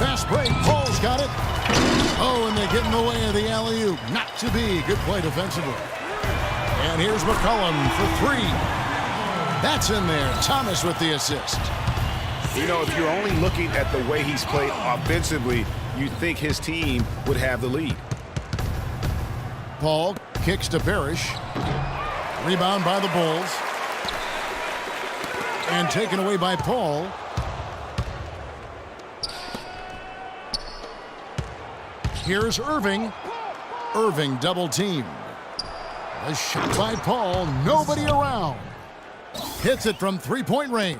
Fast break. Paul's got it. Oh, and they get in the way of the alley-oop. Not to be. Good play defensively. And here's McCollum for three. That's in there. Thomas with the assist. You know, if you're only looking at the way he's played offensively, you'd think his team would have the lead. Paul kicks to Parrish. Rebound by the Bulls. And taken away by Paul. Here's Irving. Irving double teamed. A shot by Paul. Nobody around. Hits it from three-point range.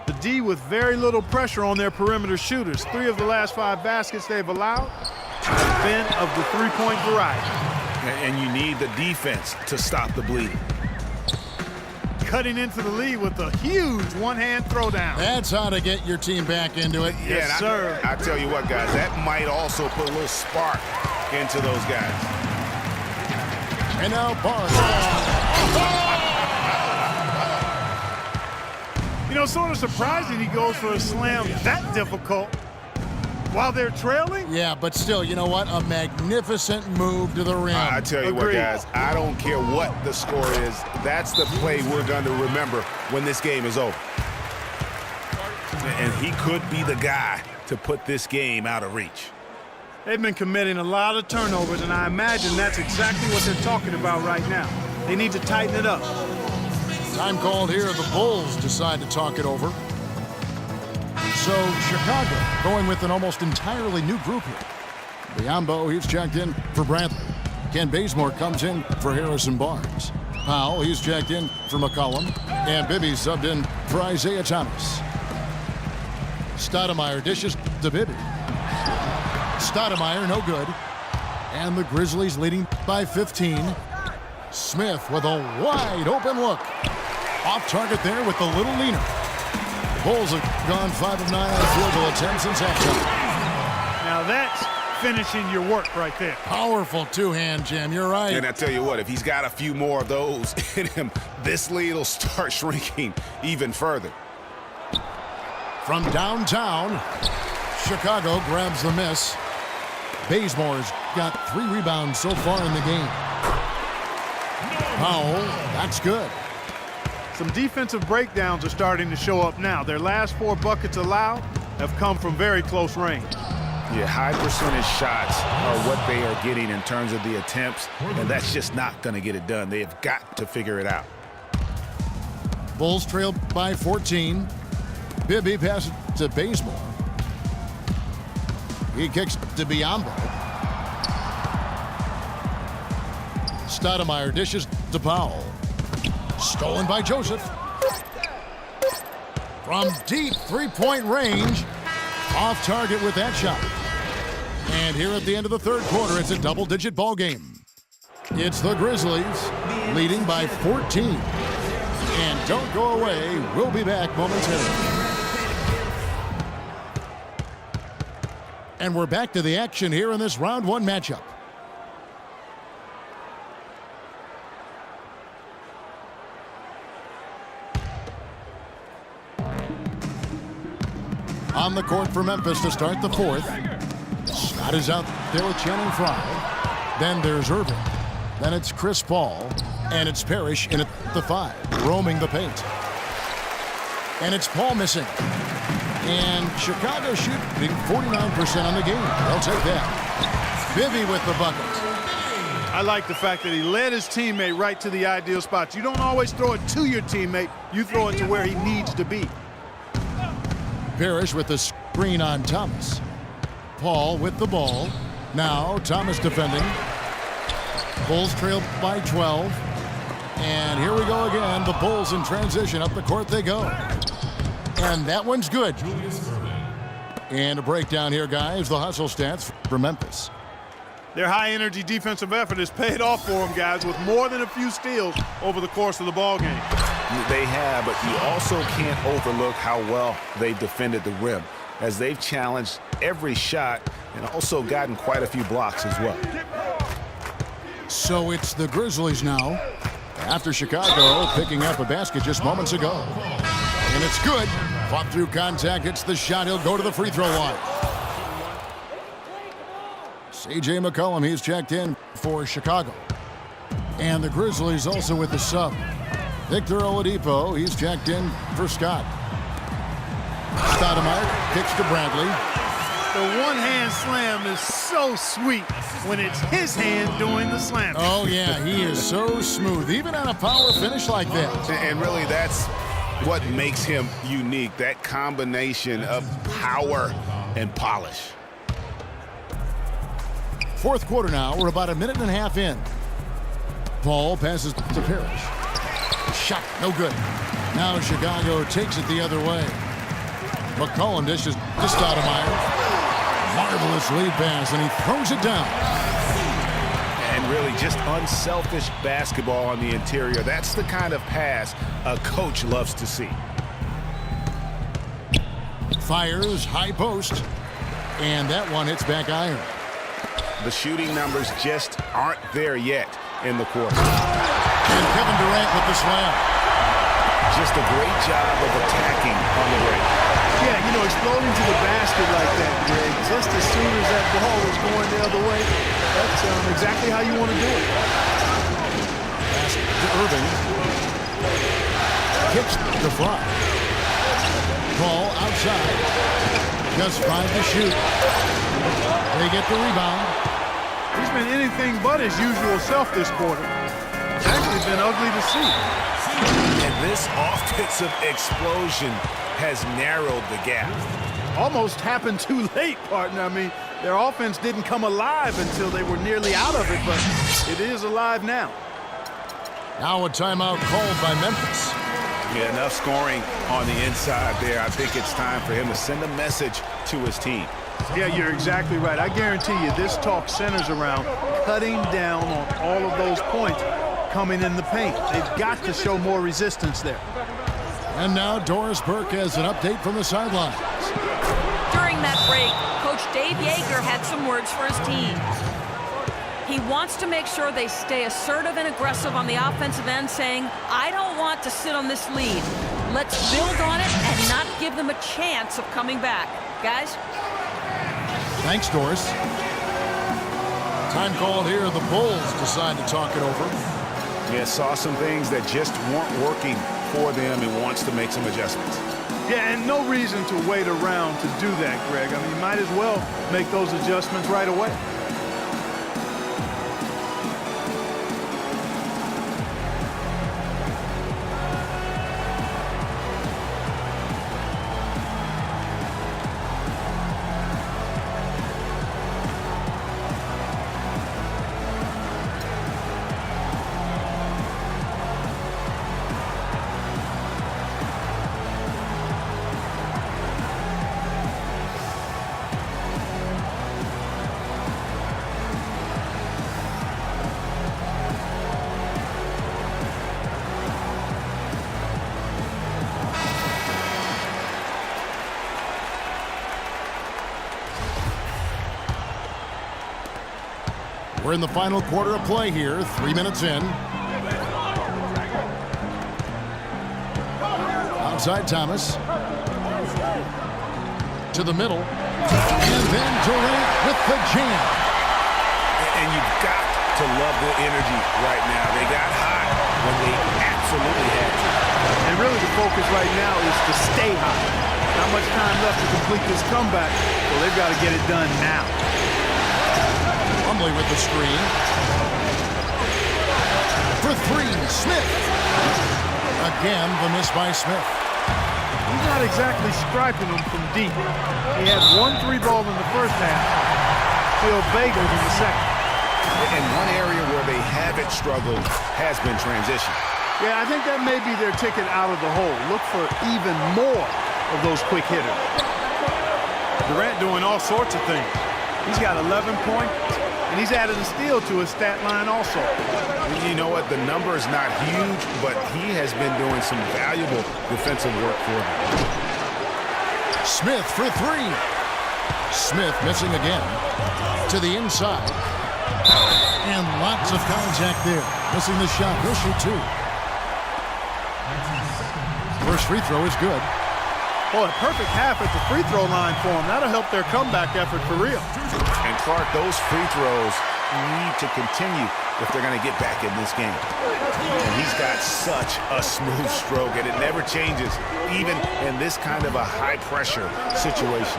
The D with very little pressure on their perimeter shooters. 3 of the last 5 baskets they've allowed have been of the three-point variety. And you need the defense to stop the bleeding. Cutting into the lead with a huge one-hand throwdown. That's how to get your team back into it. Yes, sir. I tell you what, guys, that might also put a little spark into those guys. And now Barnes. You know, sort of surprising he goes for a slam that difficult while they're trailing. Yeah, but still, you know what? A magnificent move to the rim. I tell you what, guys, I don't care what the score is. That's the play we're going to remember when this game is over. And he could be the guy to put this game out of reach. They've been committing a lot of turnovers, and I imagine that's exactly what they're talking about right now. They need to tighten it up. Time called here. The Bulls decide to talk it over. So Chicago going with an almost entirely new group here. Biyombo, he's checked in for Bradley. Ken Bazemore comes in for Harrison Barnes. Powell, he's checked in for McCollum. And Bibby subbed in for Isaiah Thomas. Stoudemire dishes to Bibby. Stoudemire, no good. And the Grizzlies leading by 15. Smith with a wide open look. Off target there with the little leaner. The Bulls have gone 5 of 9 on field goal attempts since halftime. Now that's finishing your work right there. Powerful two-hand jam, you're right. And I tell you what, if he's got a few more of those in him, this lead will start shrinking even further. From downtown, Chicago grabs the miss. Bazemore's got 3 rebounds so far in the game. Powell, that's good. Some defensive breakdowns are starting to show up now. Their last 4 buckets allowed have come from very close range. Yeah, high percentage shots are what they are getting in terms of the attempts, and that's just not going to get it done. They have got to figure it out. Bulls trail by 14. Bibby passes to Bazemore. He kicks to Biyombo. Stoudemire dishes to Powell. Stolen by Joseph. From deep three-point range. Off target with that shot. And here at the end of the third quarter, it's a double-digit ball game. It's the Grizzlies leading by 14. And don't go away. We'll be back momentarily. And we're back to the action here in this round 1 matchup. On the court for Memphis to start the 4th. Scott is out there with Channing Frye. Then there's Irving. Then it's Chris Paul. And it's Parrish in at the 5, roaming the paint. And it's Paul missing. And Chicago shooting 49% on the game. They'll take that. Bibby with the bucket. I like the fact that he led his teammate right to the ideal spots. You don't always throw it to your teammate. You throw it to where he needs to be. Parrish with the screen on Thomas. Paul with the ball. Now Thomas defending. Bulls trail by 12. And here we go again. The Bulls in transition. Up the court they go. And that one's good. And a breakdown here, guys. The hustle stats for Memphis. Their high-energy defensive effort has paid off for them, guys, with more than a few steals over the course of the ballgame. They have, but you also can't overlook how well they defended the rim, as they've challenged every shot and also gotten quite a few blocks as well. So it's the Grizzlies now, after Chicago picking up a basket just moments ago. And it's good. Fought through contact, hits the shot. He'll go to the free throw line. C.J. McCollum, he's checked in for Chicago. And the Grizzlies also with the sub. Victor Oladipo, he's checked in for Scott. Stoudemire kicks to Bradley. The one-hand slam is so sweet when it's his hand doing the slam. Oh, yeah, he is so smooth, even on a power finish like that. And really, that's what makes him unique, that combination of power and polish. Fourth quarter now. We're about a minute and a half in. Paul passes to Parrish. Shot, no good. Now Chicago takes it the other way. McCollum dishes to Stoudemire. Marvelous lead pass, and he throws it down. And really just unselfish basketball on the interior. That's the kind of pass a coach loves to see. Fires, high post. And that one hits back iron. The shooting numbers just aren't there yet in the quarter. And Kevin Durant with the slam. Just a great job of attacking on the break. Yeah, you know, exploding to the basket like that, Greg, just as soon as that ball was going the other way, that's exactly how you want to do it. Pass to Irving. Kicks to Fry. Ball outside. Just 5 to shoot. They get the rebound. He's been anything but his usual self this quarter. It's actually been ugly to see. And this offensive explosion has narrowed the gap. Almost happened too late, partner. I mean, their offense didn't come alive until they were nearly out of it, but it is alive now. Now a timeout called by Memphis. Yeah, enough scoring on the inside there. I think it's time for him to send a message to his team. Yeah, you're exactly right. I guarantee you this talk centers around cutting down on all of those points coming in the paint. They've got to show more resistance there. And now Doris Burke has an update from the sidelines. During that break, Coach Dave Joerger had some words for his team. He wants to make sure they stay assertive and aggressive on the offensive end, saying, I don't want to sit on this lead. Let's build on it and not give them a chance of coming back. Guys? Thanks, Doris. Time called here. The Bulls decide to talk it over. Yeah, saw some things that just weren't working for them and wants to make some adjustments. Yeah, and no reason to wait around to do that, Greg. I mean, you might as well make those adjustments right away. We're in the final quarter of play here, 3 minutes in. Outside Thomas. To the middle. And then Durant with the jam. And you've got to love the energy right now. They got hot when they absolutely had to. And really the focus right now is to stay hot. Not much time left to complete this comeback, so they've got to get it done now. Plumlee with the screen. For 3, Smith. Again, the miss by Smith. He's not exactly striping them from deep. He had 1 3-ball in the first half. Phil Bagel in the second. And one area where they haven't struggled has been transition. Yeah, I think that may be their ticket out of the hole. Look for even more of those quick hitters. Durant doing all sorts of things. He's got 11 points, and he's added a steal to his stat line also. You know what? The number is not huge, but he has been doing some valuable defensive work for them. Smith for 3. Smith missing again. To the inside. And lots of contact there. Missing the shot. He'll shoot 2. First free throw is good. Boy, a perfect half at the free throw line for them. That'll help their comeback effort for real. And Clark, those free throws need to continue if they're going to get back in this game. And he's got such a smooth stroke, and it never changes, even in this kind of a high-pressure situation.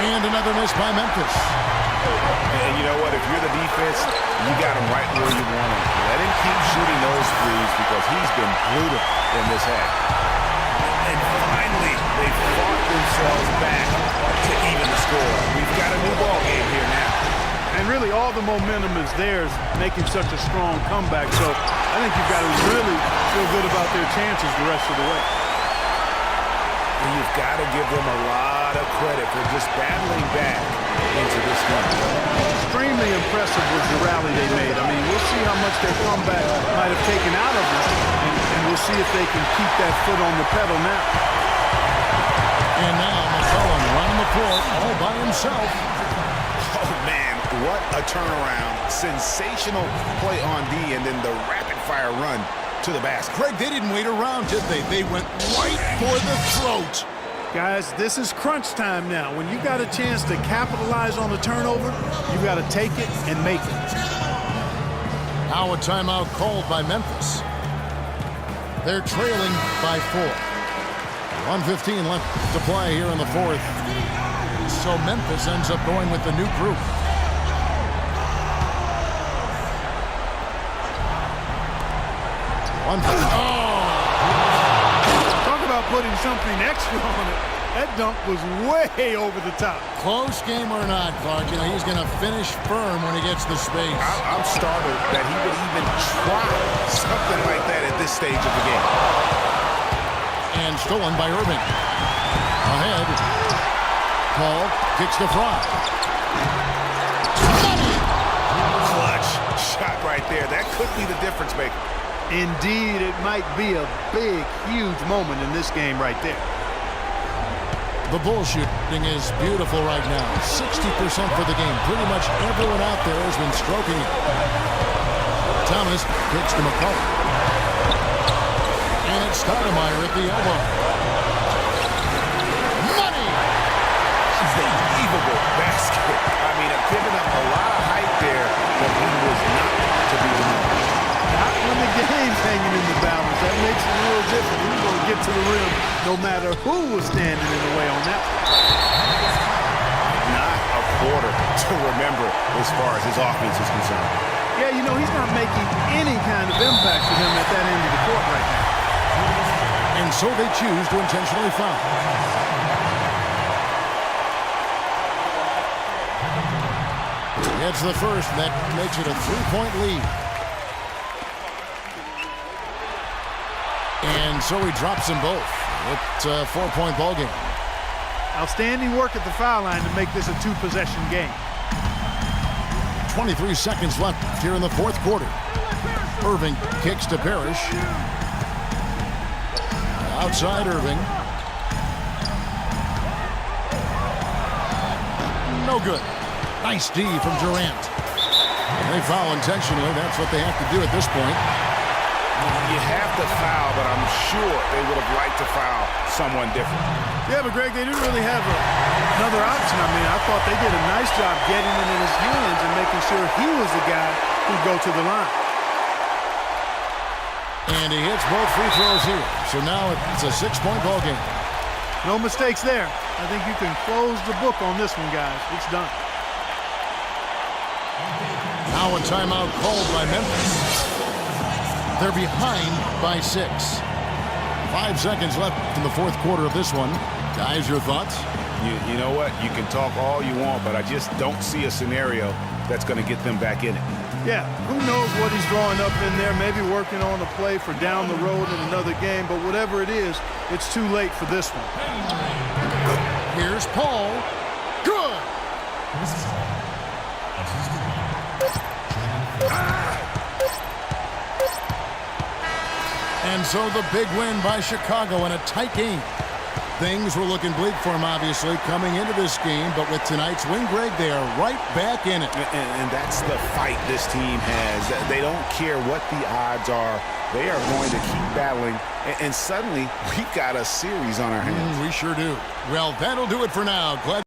And another miss by Memphis. And you know what? If you're the defense, you got him right where you want him. Let him keep shooting those threes because he's been brutal in this half. And finally, they fought themselves back to even the score. We've got a new ball game here now. And really, all the momentum is theirs, making such a strong comeback. So I think you've got to really feel good about their chances the rest of the way. And you've got to give them a lot of credit for just battling back into this game. Extremely impressive was the rally they made. I mean, we'll see how much their comeback might have taken out of them, and we'll see if they can keep that foot on the pedal now. And now McCollum running the court all by himself. Oh, man, what a turnaround. Sensational play on D, and then the rapid-fire run to the basket. Craig, they didn't wait around, did they? They went right for the throat. Guys, this is crunch time now. When you got a chance to capitalize on the turnover, you got to take it and make it. Now a timeout called by Memphis. They're trailing by 4. 1:15 left to play here in the fourth. So Memphis ends up going with the new group. Talk about putting something extra on it. That dunk was way over the top. Close game or not, Clark, you know, he's going to finish firm when he gets the space. I'm startled that he would even try something like that at this stage of the game. And stolen by Irving. Ahead. Paul kicks to Fry. Clutch shot right there. That could be the difference maker. Indeed, it might be a big, huge moment in this game right there. The bull shooting is beautiful right now. 60% for the game. Pretty much everyone out there has been stroking it. Thomas kicks to McCollum. And it's Stoudemire at the elbow. Money! Unbelievable basket. I mean, I've given up a lot of height there, but he was not to be denied. Not when the game's hanging in the balance. That makes it a little different. He's going to get to the rim no matter who was standing in the way on that. Not a quarter to remember as far as his offense is concerned. Yeah, you know, he's not making any kind of impact for them at that end of the court right now. And so they choose to intentionally foul. It's the first. That makes it a 3-point lead. And so he drops them both. It's a 4-point ball game. Outstanding work at the foul line to make this a 2-possession game. 23 seconds left here in the fourth quarter. Irving kicks to Parrish. Outside Irving. No good. Nice D from Durant. They foul intentionally. That's what they have to do at this point. You have to foul, but I'm sure they would have liked to foul someone different. Yeah, but Greg, they didn't really have another option. I mean, I thought they did a nice job getting it in his hands and making sure he was the guy who'd go to the line. And he hits both free throws here. So now it's a 6-point ball game. No mistakes there. I think you can close the book on this one, guys. It's done. Now a timeout called by Memphis. They're behind by 6. 5 seconds left in the fourth quarter of this one. Guys, your thoughts? You know what? You can talk all you want, but I just don't see a scenario that's going to get them back in it. Yeah, who knows what he's drawing up in there, maybe working on a play for down the road in another game, but whatever it is, it's too late for this one. Here's Paul. Good! And so the big win by Chicago in a tight game. Things were looking bleak for him, obviously, coming into this game. But with tonight's win, Greg, they are right back in it. And that's the fight this team has. They don't care what the odds are. They are going to keep battling. And suddenly, we've got a series on our hands. We sure do. Well, that'll do it for now. Glad